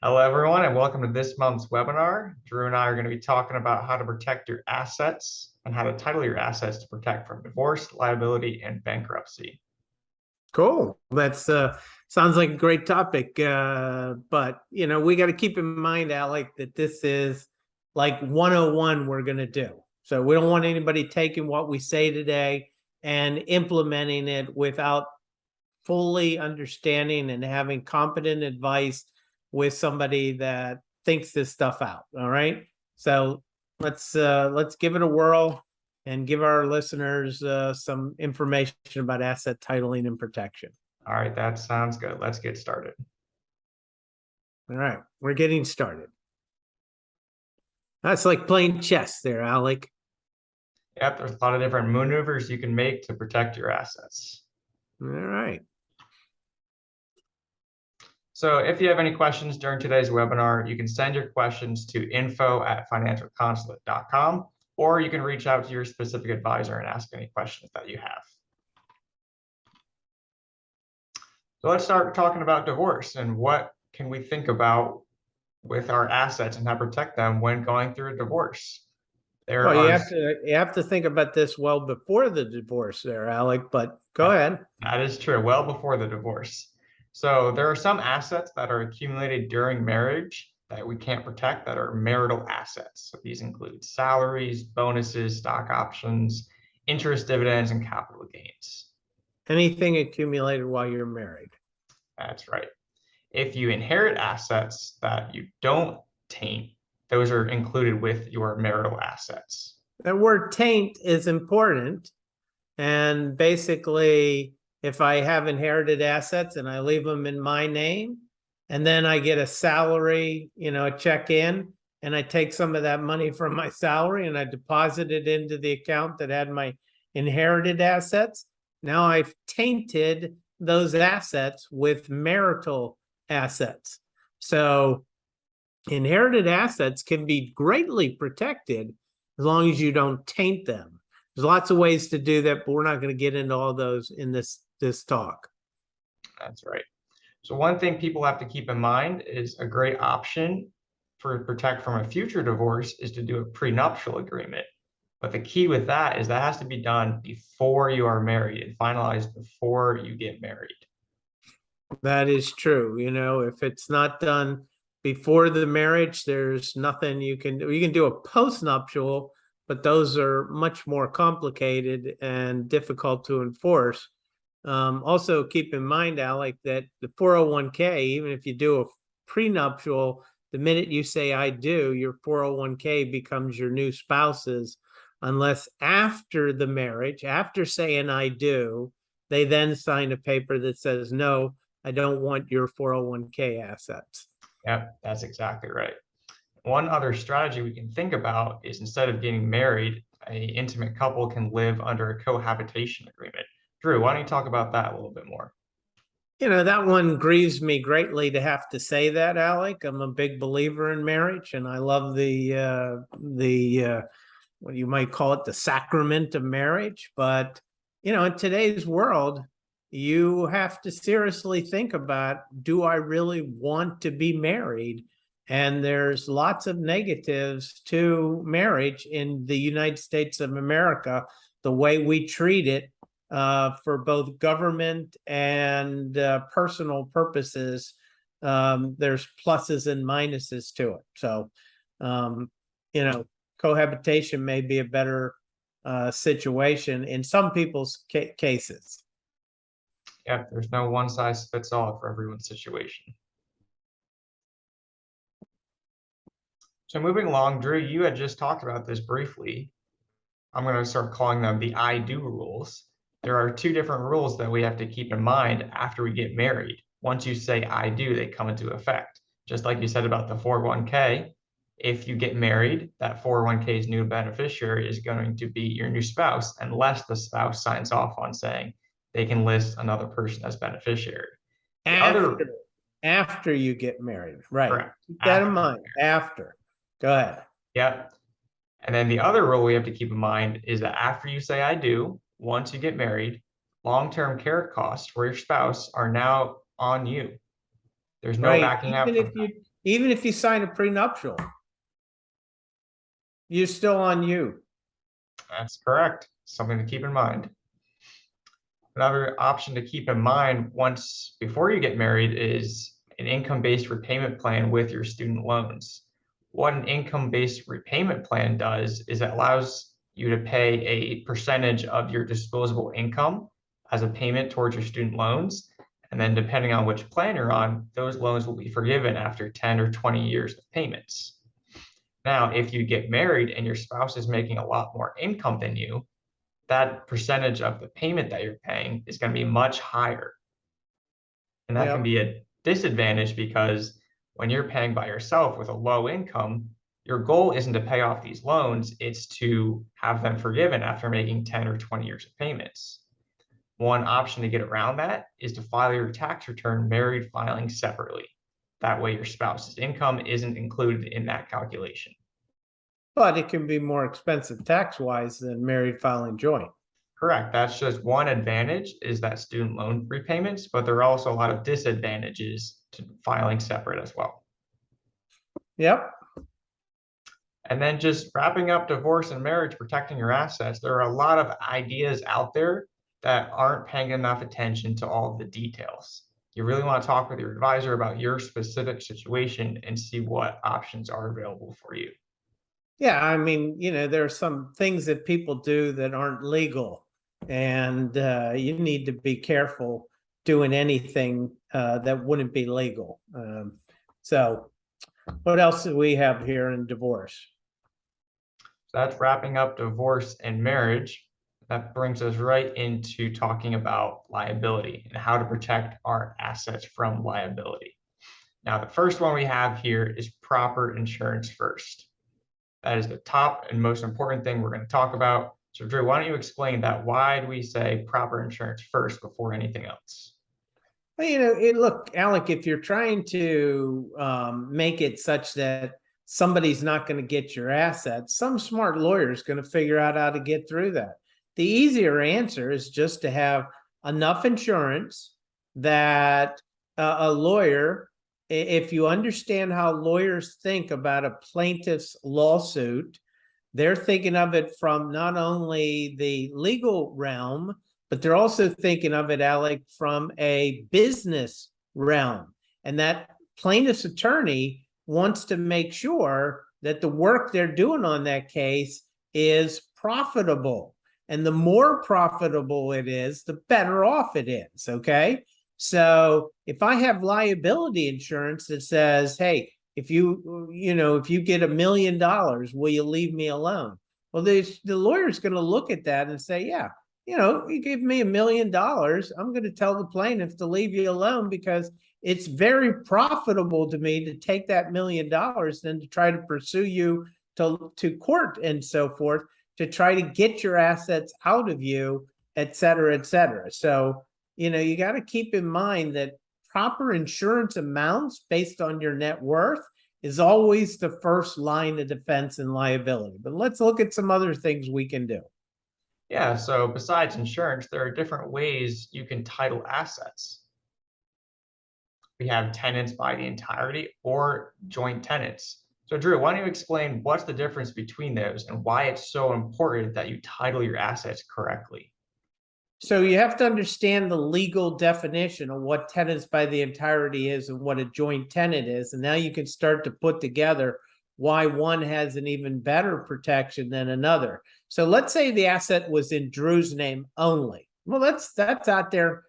Hello, everyone, and welcome to this month's webinar. Drew and I are going to be talking about how to protect your assets and how to title your assets to protect from divorce, liability, and bankruptcy. Cool. That's sounds like a great topic. But we got to keep in mind, Alec, that this is like 101 we're going to do. So we don't want anybody taking what we say today and implementing it without fully understanding and having competent advice with somebody that thinks this stuff out. All right. So let's give it a whirl and give our listeners some information about asset titling and protection. All right, that sounds good. Let's get started. All right, we're getting started. That's like playing chess there, Alec. Yep, there's a lot of different maneuvers you can make to protect your assets. All right. So if you have any questions during today's webinar, you can send your questions to info@financialconsulate.com, or you can reach out to your specific advisor and ask any questions that you have. So let's start talking about divorce and what can we think about with our assets and how to protect them when going through a divorce. Well, you have to think about this well before the divorce there, Alec, but go ahead. That is true, well before the divorce. So there are some assets that are accumulated during marriage that we can't protect that are marital assets. So these include salaries, bonuses, stock options, interest, dividends, and capital gains. Anything accumulated while you're married. That's right. If you inherit assets that you don't taint, those are included with your marital assets. The word taint is important. And basically, if I have inherited assets and I leave them in my name, and then I get a salary, a check in, and I take some of that money from my salary and I deposit it into the account that had my inherited assets, now I've tainted those assets with marital assets. So inherited assets can be greatly protected as long as you don't taint them. There's lots of ways to do that, but we're not going to get into all those in this talk. That's right. So one thing people have to keep in mind is a great option for protect from a future divorce is to do a prenuptial agreement. But the key with that is that has to be done before you are married and finalized before you get married. That is true. If it's not done before the marriage, there's nothing you can do. You can do a postnuptial, but those are much more complicated and difficult to enforce. Also, keep in mind, Alec, that the 401k, even if you do a prenuptial, the minute you say I do, your 401k becomes your new spouse's, unless after the marriage, after saying I do, they then sign a paper that says, no, I don't want your 401k assets. Yep, that's exactly right. One other strategy we can think about is instead of getting married, an intimate couple can live under a cohabitation agreement. Drew, why don't you talk about that a little bit more? That one grieves me greatly to have to say that, Alec. I'm a big believer in marriage, and I love the what you might call it, the sacrament of marriage. But in today's world, you have to seriously think about, do I really want to be married? And there's lots of negatives to marriage in the United States of America, the way we treat it for both government and personal purposes. There's pluses and minuses to it. So, cohabitation may be a better situation in some people's cases. Yeah, there's no one size fits all for everyone's situation. So moving along, Drew, you had just talked about this briefly. I'm going to start calling them the I do rules. There are two different rules that we have to keep in mind after we get married. Once you say I do, they come into effect. Just like you said about the 401k, if you get married, that 401k's new beneficiary is going to be your new spouse, unless the spouse signs off on saying they can list another person as beneficiary. After you get married, right? Correct. Keep that in mind. After. Go ahead. Yep. And then the other rule we have to keep in mind is that after you say I do, once you get married, long-term care costs for your spouse are now on you. There's no backing out from that. Even if you sign a prenuptial, you're still on you. That's correct. Something to keep in mind. Another option to keep in mind once before you get married is an income-based repayment plan with your student loans. What an income-based repayment plan does is it allows you to pay a percentage of your disposable income as a payment towards your student loans. And then depending on which plan you're on, those loans will be forgiven after 10 or 20 years of payments. Now, if you get married and your spouse is making a lot more income than you, that percentage of the payment that you're paying is going to be much higher. And that can Yep. be a disadvantage because when you're paying by yourself with a low income, your goal isn't to pay off these loans, it's to have them forgiven after making 10 or 20 years of payments. One option to get around that is to file your tax return married filing separately. That way your spouse's income isn't included in that calculation. But it can be more expensive tax-wise than married filing joint. Correct. That's just one advantage is that student loan repayments, but there are also a lot of disadvantages to filing separate as well. Yep. And then just wrapping up divorce and marriage, protecting your assets. There are a lot of ideas out there that aren't paying enough attention to all of the details. You really want to talk with your advisor about your specific situation and see what options are available for you. Yeah, I mean, there are some things that people do that aren't legal, and you need to be careful doing anything that wouldn't be legal. So what else do we have here in divorce? So that's wrapping up divorce and marriage. That brings us right into talking about liability and how to protect our assets from liability. Now, the first one we have here is proper insurance first. That is the top and most important thing we're going to talk about. So Drew, why don't you explain that? Why do we say proper insurance first before anything else? Well, look, Alec, if you're trying to make it such that somebody's not going to get your assets, some smart lawyer is going to figure out how to get through that. The easier answer is just to have enough insurance that a lawyer, if you understand how lawyers think about a plaintiff's lawsuit, they're thinking of it from not only the legal realm, but they're also thinking of it, Alec, from a business realm. And that plaintiff's attorney wants to make sure that the work they're doing on that case is profitable. And the more profitable it is, the better off it is, okay? So if I have liability insurance that says, hey, if you get $1 million, will you leave me alone? Well, the lawyer's going to look at that and say, yeah, you give me $1 million, I'm going to tell the plaintiff to leave you alone because it's very profitable to me to take that $1 million than to try to pursue you to court and so forth to try to get your assets out of you, et cetera, et cetera. So, you got to keep in mind that proper insurance amounts based on your net worth is always the first line of defense in liability. But let's look at some other things we can do. Yeah, so besides insurance, there are different ways you can title assets. We have tenants by the entirety or joint tenants. So Drew, why don't you explain what's the difference between those and why it's so important that you title your assets correctly? So you have to understand the legal definition of what tenants by the entirety is and what a joint tenant is. And now you can start to put together why one has an even better protection than another. So let's say the asset was in Drew's name only. Well, that's out there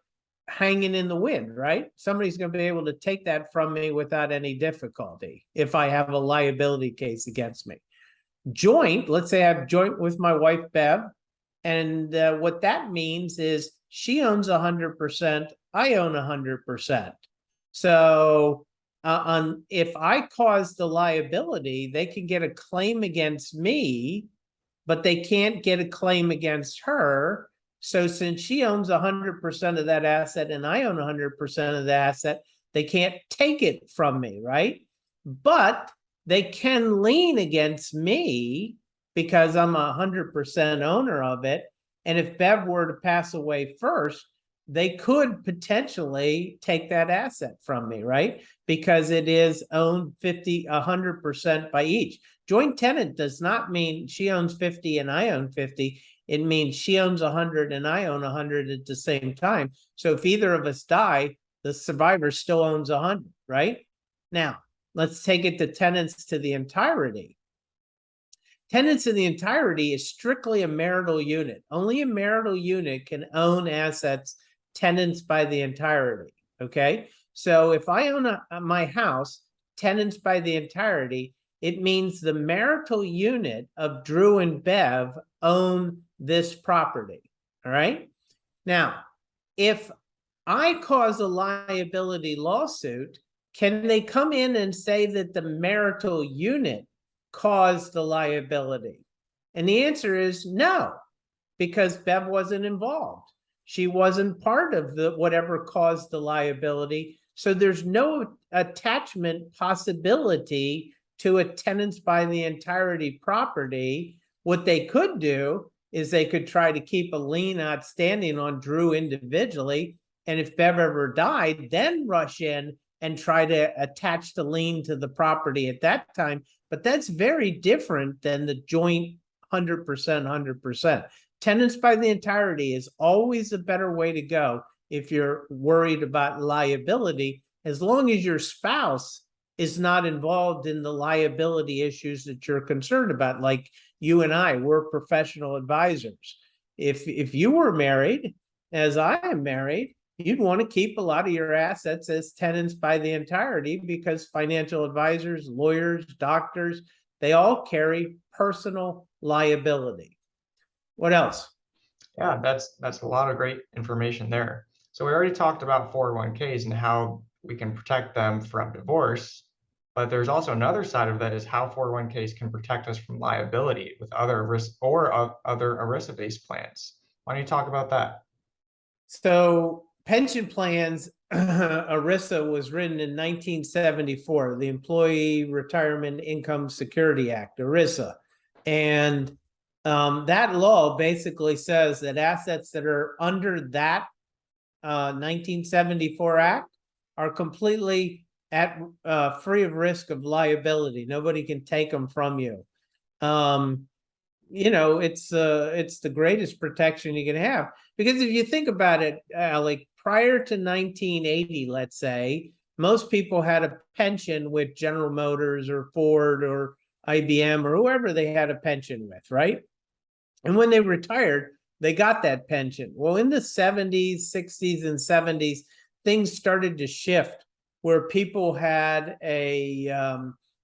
hanging in the wind, right? Somebody's going to be able to take that from me without any difficulty if I have a liability case against me. Joint, let's say I have joint with my wife, Bev. And what that means is she owns 100%, I own 100%. So if I cause the liability, they can get a claim against me, but they can't get a claim against her. So since she owns 100% of that asset and I own 100% of the asset, they can't take it from me, right? But they can lien against me because I'm 100% owner of it. And if Bev were to pass away first, they could potentially take that asset from me, right? Because it is owned 100% by each. Joint tenant does not mean she owns 50 and I own 50. It means she owns 100 and I own 100 at the same time. So if either of us die, the survivor still owns 100, right? Now, let's take it to tenants to the entirety. Tenants in the entirety is strictly a marital unit. Only a marital unit can own assets tenants by the entirety, okay? So if I own my house, tenants by the entirety, it means the marital unit of Drew and Bev own this property, all right? Now, if I cause a liability lawsuit, can they come in and say that the marital unit caused the liability? And the answer is no, because Bev wasn't involved. She wasn't part of the whatever caused the liability. So there's no attachment possibility to a tenants by the entirety property. What they could do is they could try to keep a lien outstanding on Drew individually. And if Bev ever died, then rush in and try to attach the lien to the property at that time. But that's very different than the joint 100%, 100%. Tenants by the entirety is always a better way to go if you're worried about liability, as long as your spouse is not involved in the liability issues that you're concerned about. Like you and I, we're professional advisors. If you were married, as I am married, you'd want to keep a lot of your assets as tenants by the entirety, because financial advisors, lawyers, doctors, they all carry personal liability. What else? Yeah, that's a lot of great information there. So we already talked about 401ks and how we can protect them from divorce, but there's also another side of that, is how 401ks can protect us from liability with other risk or other ERISA-based plans. Why don't you talk about that? So pension plans, ERISA was written in 1974, the Employee Retirement Income Security Act, ERISA. And that law basically says that assets that are under that 1974 Act are completely at free of risk of liability. Nobody can take them from you. You know, it's the greatest protection you can have, because if you think about it, Alec, prior to 1980, let's say, most people had a pension with General Motors or Ford or IBM or whoever they had a pension with, right? And when they retired, they got that pension. Well, in the 70s, 60s, and 70s, things started to shift where people had a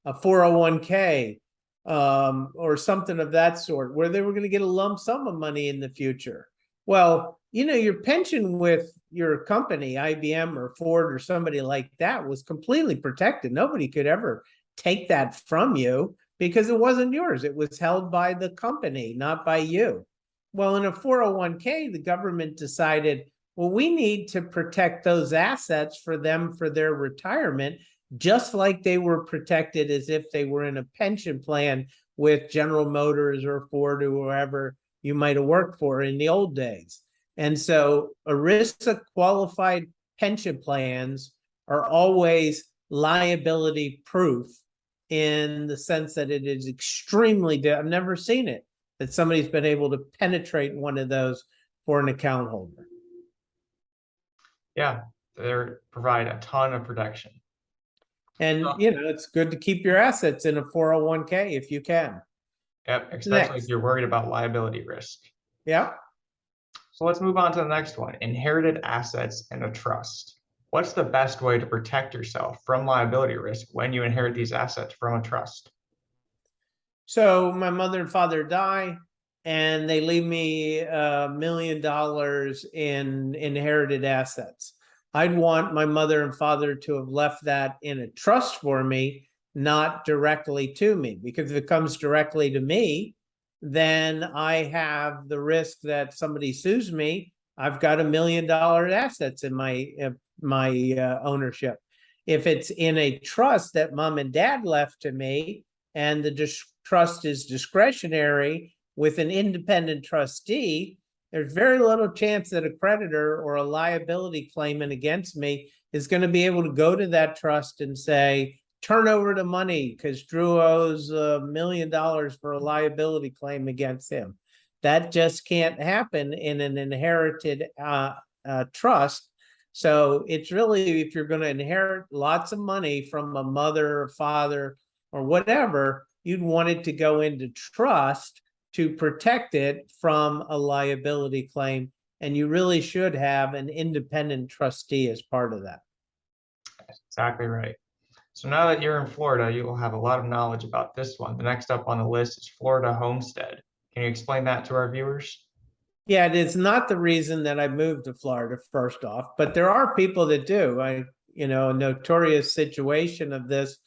401k or something of that sort, where they were going to get a lump sum of money in the future. Well, you know, your pension with your company, IBM or Ford or somebody like that, was completely protected. Nobody could ever take that from you because it wasn't yours. It was held by the company, not by you. Well, in a 401k, the government decided, well, we need to protect those assets for them for their retirement, just like they were protected as if they were in a pension plan with General Motors or Ford or whoever you might have worked for in the old days. And so ERISA qualified pension plans are always liability proof, in the sense that it is extremely, I've never seen it, that somebody's been able to penetrate one of those for an account holder. Yeah, they provide a ton of protection. And, you know, it's good to keep your assets in a 401k if you can. Yep, especially if you're worried about liability risk. Yeah. So let's move on to the next one, inherited assets and a trust. What's the best way to protect yourself from liability risk when you inherit these assets from a trust? So my mother and father die, and they leave me $1 million in inherited assets. I'd want my mother and father to have left that in a trust for me, not directly to me, because if it comes directly to me, then I have the risk that somebody sues me. I've got $1 million assets in my ownership. If it's in a trust that mom and dad left to me, and the trust is discretionary with an independent trustee, there's very little chance that a creditor or a liability claimant against me is going to be able to go to that trust and say, turn over the money because Drew owes $1 million for a liability claim against him. That just can't happen in an inherited trust. So it's really, if you're going to inherit lots of money from a mother or father or whatever, you'd want it to go into trust to protect it from a liability claim. And you really should have an independent trustee as part of that. That's exactly right. So now that you're in Florida, you will have a lot of knowledge about this one. The next up on the list is Florida Homestead. Can you explain that to our viewers? Yeah, it is not the reason that I moved to Florida, first off, but there are people that do. A notorious situation of this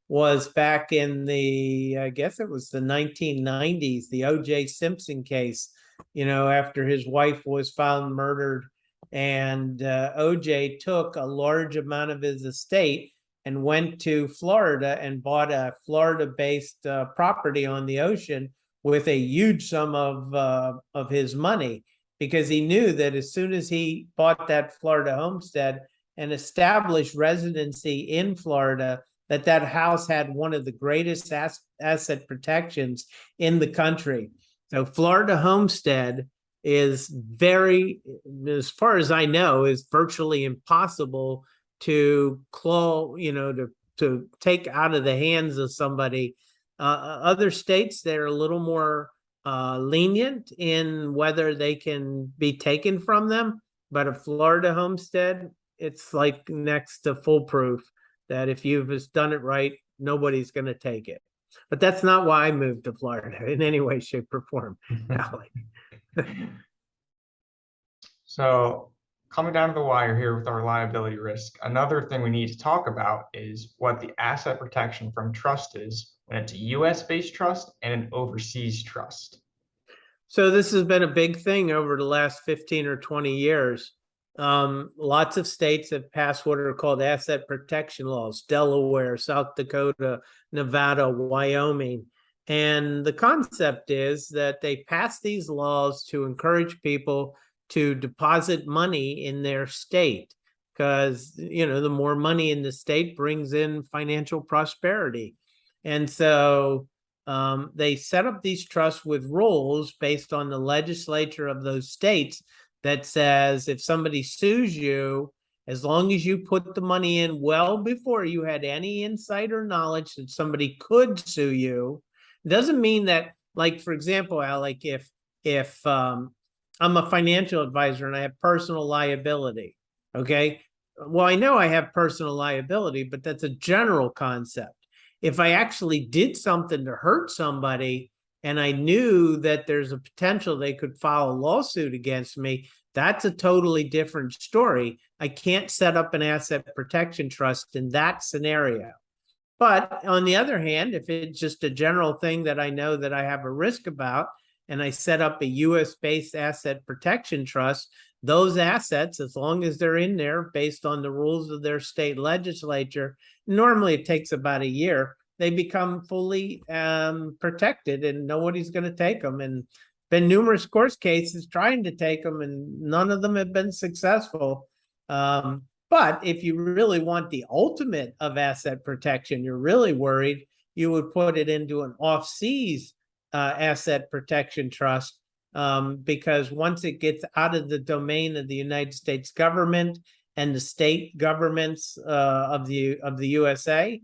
was back in I guess it was the 1990s, the O.J. Simpson case, after his wife was found murdered. And O.J. took a large amount of his estate and went to Florida and bought a Florida-based property on the ocean with a huge sum of his money, because he knew that as soon as he bought that Florida homestead and established residency in Florida, that house had one of the greatest asset protections in the country. So Florida homestead is very, as far as I know, is virtually impossible to to take out of the hands of somebody. Other states, they're a little more lenient in whether they can be taken from them, but a Florida homestead, it's like next to foolproof that if you've done it right, nobody's going to take it. But that's not why I moved to Florida in any way, shape, or form, Alec. So coming down to the wire here with our liability risk, another thing we need to talk about is what the asset protection from trust is when it's a US-based trust and an overseas trust. So this has been a big thing over the last 15 or 20 years. Lots of states have passed what are called asset protection laws: Delaware, South Dakota, Nevada, Wyoming. And the concept is that they pass these laws to encourage people to deposit money in their state, because the more money in the state brings in financial prosperity. And so they set up these trusts with rules based on the legislature of those states that says if somebody sues you, as long as you put the money in well before you had any insight or knowledge that somebody could sue you, it doesn't mean that, like, for example, Alec, if I'm a financial advisor and I have personal liability, okay? Well, I know I have personal liability, but that's a general concept. If I actually did something to hurt somebody and I knew that there's a potential they could file a lawsuit against me, that's a totally different story. I can't set up an asset protection trust in that scenario. But on the other hand, if it's just a general thing that I know that I have a risk about, and I set up a US-based asset protection trust, those assets, as long as they're in there based on the rules of their state legislature, normally it takes about a year, they become fully protected and nobody's going to take them. And been numerous court cases trying to take them, and none of them have been successful. But if you really want the ultimate of asset protection, you're really worried, you would put it into an off-seas asset protection trust, because once it gets out of the domain of the United States government and the state governments of the USA,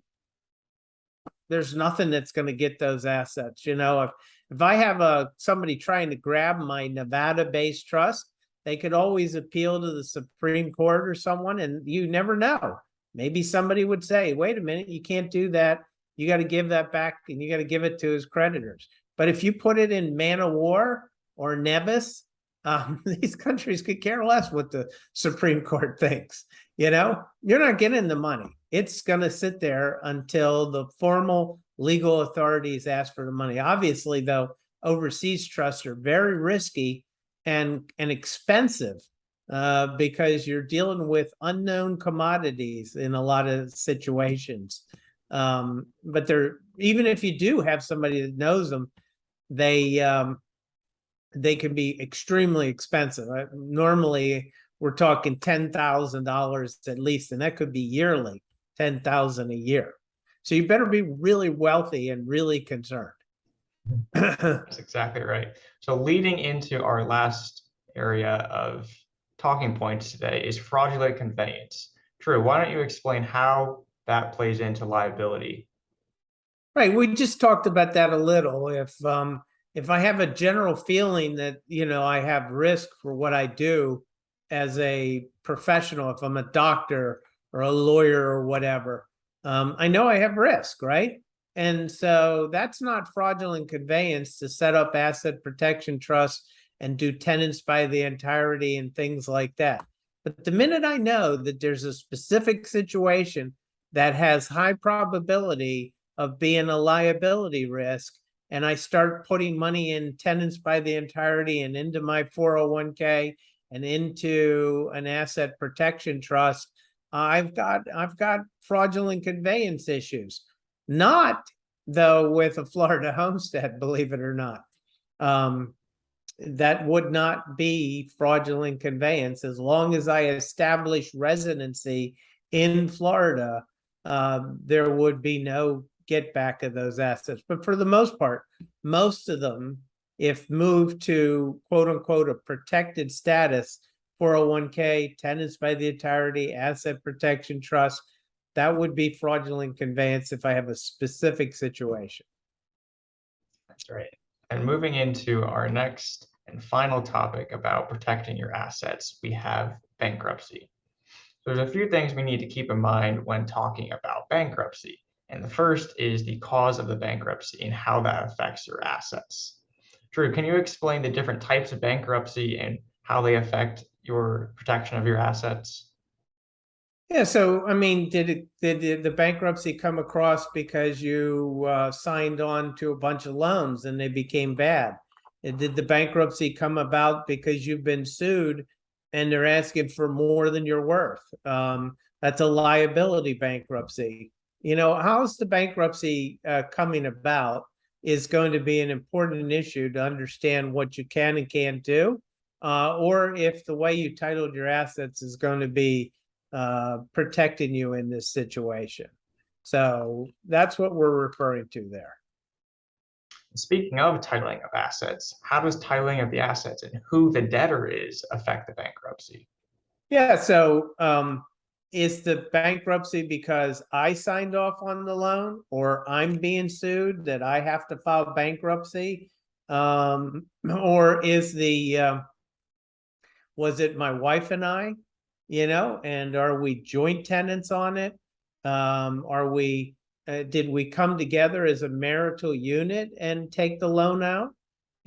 there's nothing that's going to get those assets. If I have somebody trying to grab my Nevada-based trust, they could always appeal to the Supreme Court or someone, and you never know. Maybe somebody would say, wait a minute, you can't do that. You got to give that back, and you got to give it to his creditors. But if you put it in Man of War or Nevis, these countries could care less what the Supreme Court thinks. You're not getting the money. It's going to sit there until the formal legal authorities ask for the money. Obviously, though, overseas trusts are very risky and expensive because you're dealing with unknown commodities in a lot of situations. But even if you do have somebody that knows them, they they can be extremely expensive. Normally, we're talking $10,000 at least, and that could be yearly, 10,000 a year. So you better be really wealthy and really concerned. That's exactly right. So leading into our last area of talking points today is fraudulent conveyance. Drew, why don't you explain how that plays into liability? Right, we just talked about that a little. If I have a general feeling that, I have risk for what I do as a professional, if I'm a doctor or a lawyer or whatever, I know I have risk, right? And so that's not fraudulent conveyance to set up asset protection trusts and do tenants by the entirety and things like that. But the minute I know that there's a specific situation that has high probability of being a liability risk, and I start putting money in tenants by the entirety and into my 401k and into an asset protection trust, I've got fraudulent conveyance issues. Not though with a Florida homestead, believe it or not. That would not be fraudulent conveyance as long as I establish residency in Florida. There would be no get back of those assets. But for the most part, most of them, if moved to quote unquote a protected status, 401k, tenants by the entirety, asset protection trust, that would be fraudulent conveyance if I have a specific situation. That's right. And moving into our next and final topic about protecting your assets, we have bankruptcy. So there's a few things we need to keep in mind when talking about bankruptcy. And the first is the cause of the bankruptcy and how that affects your assets. Drew, can you explain the different types of bankruptcy and how they affect your protection of your assets? Yeah, so I mean, did the bankruptcy come across because you signed on to a bunch of loans and they became bad? Did the bankruptcy come about because you've been sued and they're asking for more than you're worth? That's a liability bankruptcy. How's the bankruptcy coming about is going to be an important issue to understand what you can and can't do, or if the way you titled your assets is going to be protecting you in this situation. So that's what we're referring to there. Speaking of titling of assets, how does titling of the assets and who the debtor is affect the bankruptcy? Yeah, so is the bankruptcy because I signed off on the loan or I'm being sued that I have to file bankruptcy? Or is was it my wife and I, and are we joint tenants on it? Did we come together as a marital unit and take the loan out?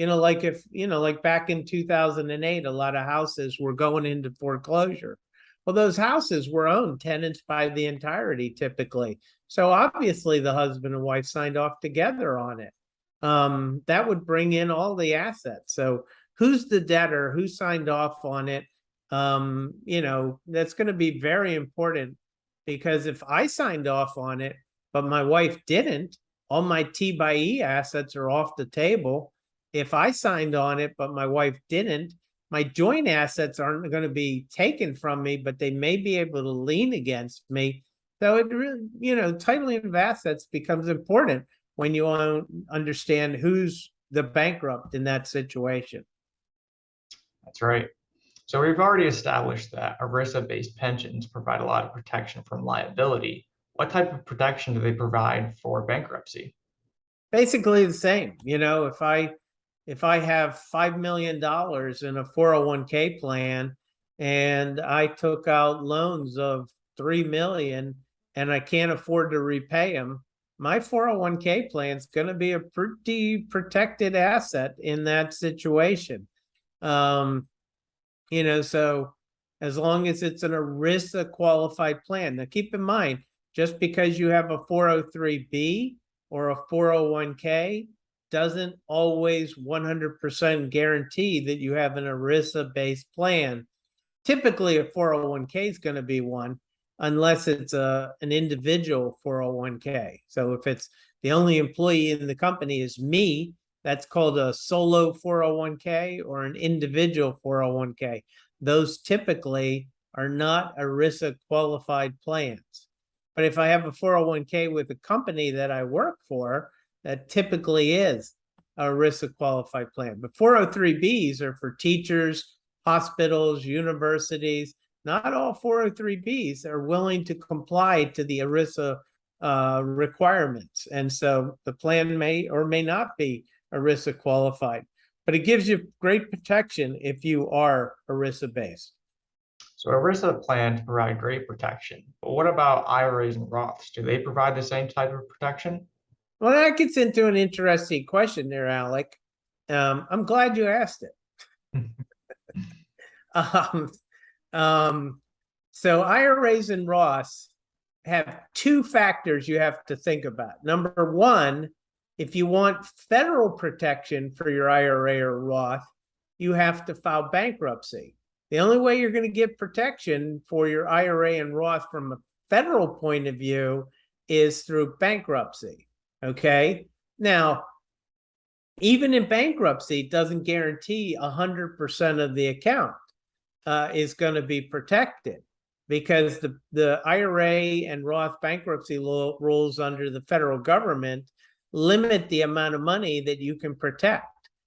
Like back in 2008, a lot of houses were going into foreclosure. Well, those houses were owned tenants by the entirety typically. So obviously the husband and wife signed off together on it. That would bring in all the assets. So who's the debtor? Who signed off on it? That's going to be very important because if I signed off on it, but my wife didn't, all my T by E assets are off the table. If I signed on it, but my wife didn't, my joint assets aren't going to be taken from me, but they may be able to lien against me. So it really, titling of assets becomes important when you understand who's the bankrupt in that situation. That's right. So we've already established that ERISA-based pensions provide a lot of protection from liability. What type of protection do they provide for bankruptcy? Basically the same. If I have $5 million in a 401k plan and I took out loans of 3 million and I can't afford to repay them, my 401k plan is going to be a pretty protected asset in that situation. So as long as it's an ERISA qualified plan. Now keep in mind, just because you have a 403B or a 401k doesn't always 100% guarantee that you have an ERISA-based plan. Typically, a 401k is going to be one, unless it's an individual 401k. So if it's the only employee in the company is me, That's called a solo 401k or an individual 401k. Those typically are not ERISA qualified plans. But if I have a 401k with a company that I work for, that typically is a ERISA qualified plan. But 403bs are for teachers, hospitals, universities. Not all 403bs are willing to comply to the ERISA requirements. And so the plan may or may not be ERISA qualified, but it gives you great protection if you are ERISA based. So ERISA plans provide great protection, but what about IRAs and Roths? Do they provide the same type of protection? Well, that gets into an interesting question there, Alec. I'm glad you asked it. um, so IRAs and Roths have two factors you have to think about. Number one, if you want federal protection for your IRA or Roth, you have to file bankruptcy. The only way you're going to get protection for your IRA and Roth from a federal point of view is through bankruptcy. Okay. Now, even in bankruptcy, it doesn't guarantee 100% of the account is going to be protected, because the IRA and Roth bankruptcy rules under the federal government limit the amount of money that you can protect.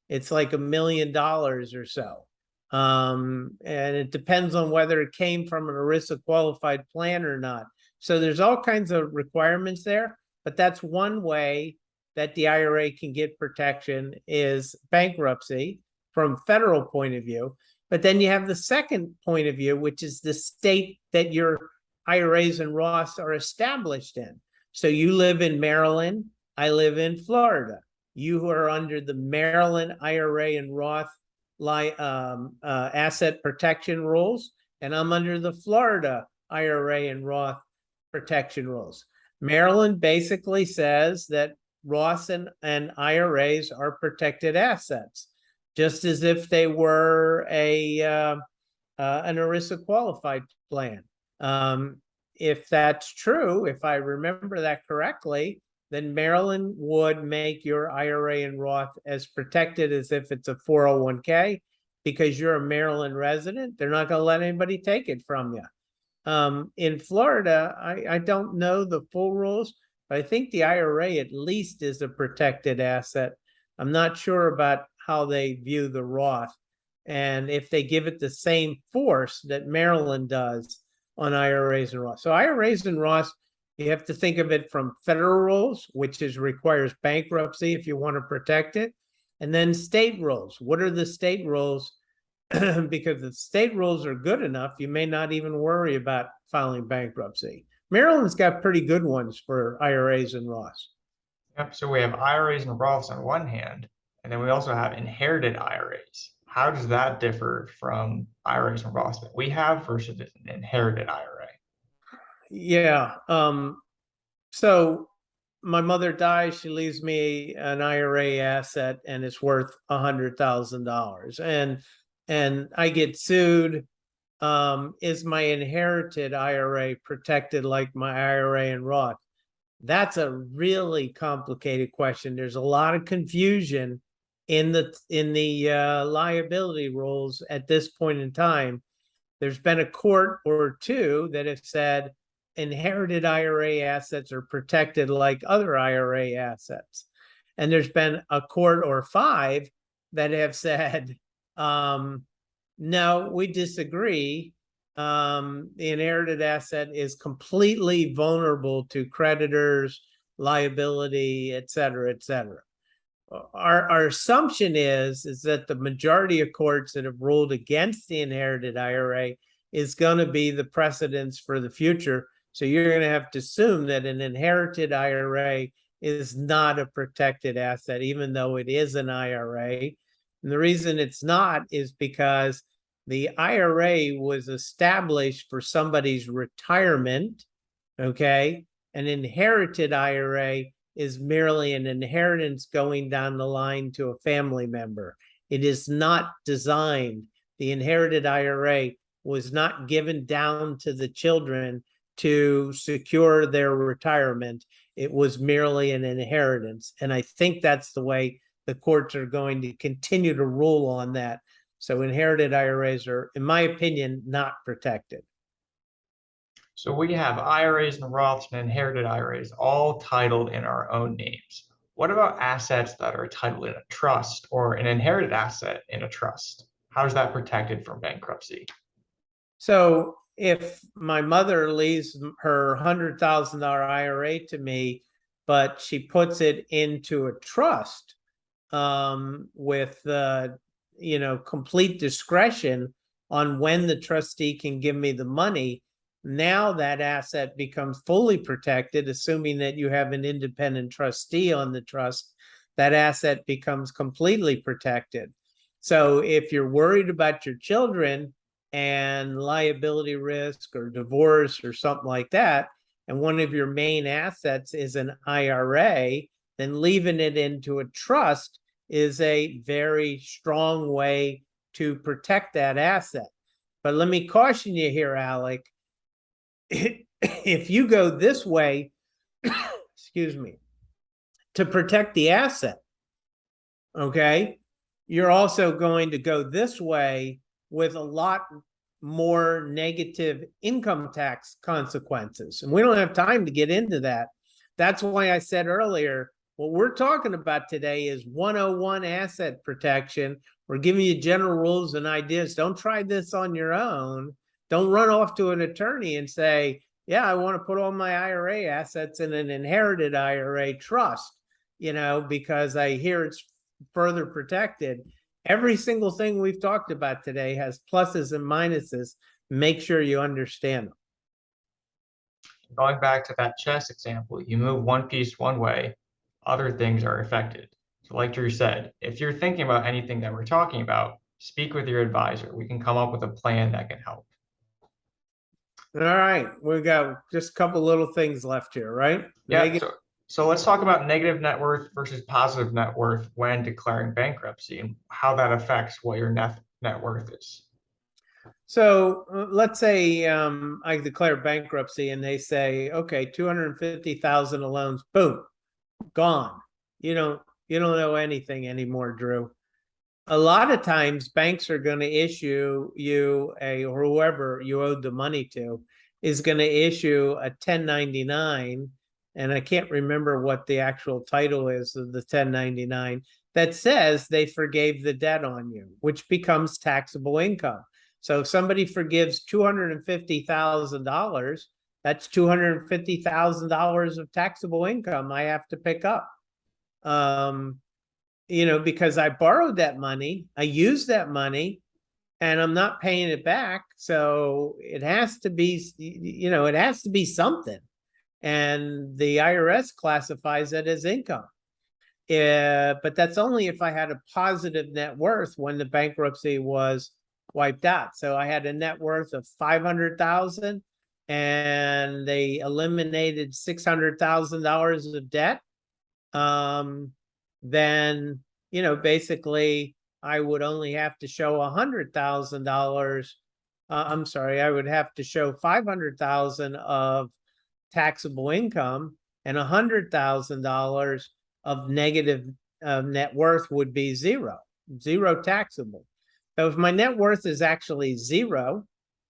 It's like $1 million or so. And it depends on whether it came from an ERISA qualified plan or not. So there's all kinds of requirements there, but that's one way that the IRA can get protection is bankruptcy from federal point of view. But then you have the second point of view, which is the state that your IRAs and Roths are established in. So you live in Maryland, I live in Florida. You are under the Maryland IRA and Roth asset protection rules, and I'm under the Florida IRA and Roth protection rules. Maryland basically says that Roths and IRAs are protected assets, just as if they were an ERISA qualified plan. If that's true, if I remember that correctly, then Maryland would make your IRA and Roth as protected as if it's a 401k, because you're a Maryland resident. They're not going to let anybody take it from you. In Florida, I don't know the full rules, but I think the IRA at least is a protected asset. I'm not sure about how they view the Roth and if they give it the same force that Maryland does on IRAs and Roths. So IRAs and Roths, you have to think of it from federal rules, which requires bankruptcy if you want to protect it, and then state rules. What are the state rules? Because if state rules are good enough, you may not even worry about filing bankruptcy. Maryland's got pretty good ones for IRAs and Roths. Yep. So we have IRAs and Roths on one hand, and then we also have inherited IRAs. How does that differ from IRAs and Roths that we have versus an inherited IRA? Yeah. So my mother dies, she leaves me an IRA asset and it's worth $100,000. And I get sued. Is my inherited IRA protected like my IRA and Roth? That's a really complicated question. There's a lot of confusion in the liability rules at this point in time. There's been a court or two that have said inherited IRA assets are protected like other IRA assets. And there's been a court or five that have said, no, we disagree. The inherited asset is completely vulnerable to creditors, liability, et cetera, et cetera. Our assumption is that the majority of courts that have ruled against the inherited IRA is going to be the precedents for the future. So you're going to have to assume that an inherited IRA is not a protected asset, even though it is an IRA. And the reason it's not is because the IRA was established for somebody's retirement, okay? An inherited IRA is merely an inheritance going down the line to a family member. It is not designed, the inherited IRA was not given down to the children to secure their retirement. It was merely an inheritance. And I think that's the way the courts are going to continue to rule on that. So inherited IRAs are, in my opinion, not protected. So we have IRAs and Roths and inherited IRAs all titled in our own names. What about assets that are titled in a trust or an inherited asset in a trust? How is that protected from bankruptcy? So if my mother leaves her $100,000 IRA to me, but she puts it into a trust with complete discretion on when the trustee can give me the money, now that asset becomes fully protected, assuming that you have an independent trustee on the trust. That asset becomes completely protected. So if you're worried about your children and liability risk or divorce or something like that, and one of your main assets is an IRA, then leaving it into a trust is a very strong way to protect that asset. But let me caution you here, Alec. If you go this way, excuse me, to protect the asset, okay, you're also going to go this way with a lot more negative income tax consequences. And we don't have time to get into that. That's why I said earlier, what we're talking about today is 101 asset protection. We're giving you general rules and ideas. Don't try this on your own. Don't run off to an attorney and say, yeah, I want to put all my IRA assets in an inherited IRA trust, because I hear it's further protected. Every single thing we've talked about today has pluses and minuses. Make sure you understand them. Going back to that chess example, you move one piece one way, other things are affected. So like Drew said, if you're thinking about anything that we're talking about, speak with your advisor. We can come up with a plan that can help. All right, we've got just a couple little things left here, right? Yeah, so let's talk about negative net worth versus positive net worth when declaring bankruptcy and how that affects what your net worth is. So let's say I declare bankruptcy and they say, okay, 250,000 of loans, boom, gone. You don't know anything anymore, Drew. A lot of times banks are going to issue you or whoever you owed the money to is going to issue a 1099. And I can't remember what the actual title is of the 1099 that says they forgave the debt on you, which becomes taxable income. So if somebody forgives $250,000, that's $250,000 of taxable income I have to pick up. Because I borrowed that money, I used that money, and I'm not paying it back. So it has to be, it has to be something. And the IRS classifies it as income. But that's only if I had a positive net worth when the bankruptcy was wiped out. So I had a net worth of 500,000 and they eliminated $600,000 of debt. Then, basically I would only have to show $100,000. I'm sorry, I would have to show 500,000 of taxable income, and $100,000 of negative net worth would be zero taxable. So if my net worth is actually zero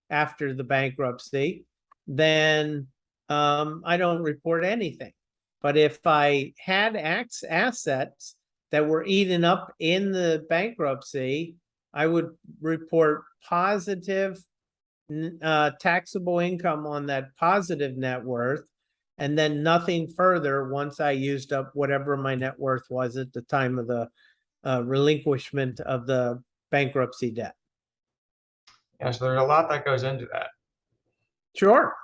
after the bankruptcy, then I don't report anything. But if I had assets that were eaten up in the bankruptcy, I would report positive taxable income on that positive net worth, and then nothing further once I used up whatever my net worth was at the time of the relinquishment of the bankruptcy debt. Yeah, so there's a lot that goes into that. Sure.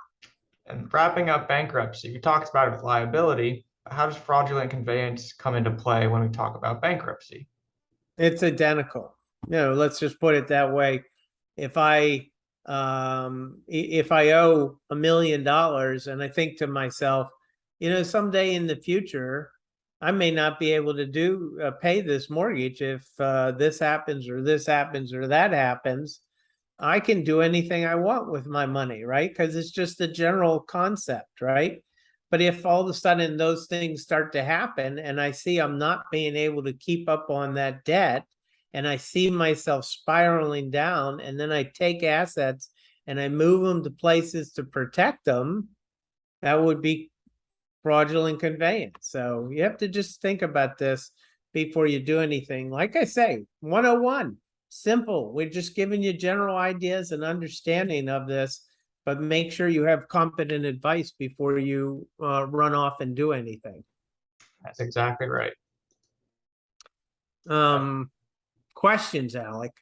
And wrapping up bankruptcy, we talked about it with liability. How does fraudulent conveyance come into play when we talk about bankruptcy? It's identical. Let's just put it that way. If I owe $1 million and I think to myself, someday in the future, I may not be able to pay this mortgage if this happens or this happens or that happens. I can do anything I want with my money, right? Because it's just the general concept, right? But if all of a sudden those things start to happen and I see I'm not being able to keep up on that debt, and I see myself spiraling down, and then I take assets and I move them to places to protect them, that would be fraudulent conveyance. So you have to just think about this before you do anything. Like I say, 101, simple. We're just giving you general ideas and understanding of this, but make sure you have competent advice before you run off and do anything. That's exactly right. Questions, Alec?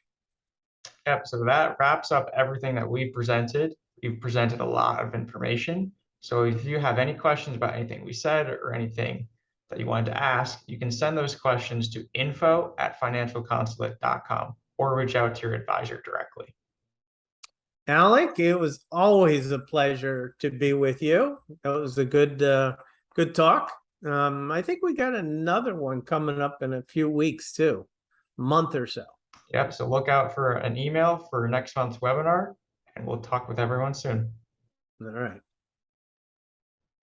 Yep, so that wraps up everything that we presented. We've presented a lot of information. So if you have any questions about anything we said or anything that you wanted to ask, you can send those questions to info@financialconsulate.com or reach out to your advisor directly. Alec, it was always a pleasure to be with you. It was a good talk. I think we got another one coming up in a few weeks too, month or so. Yep, so look out for an email for next month's webinar, and we'll talk with everyone soon. All right.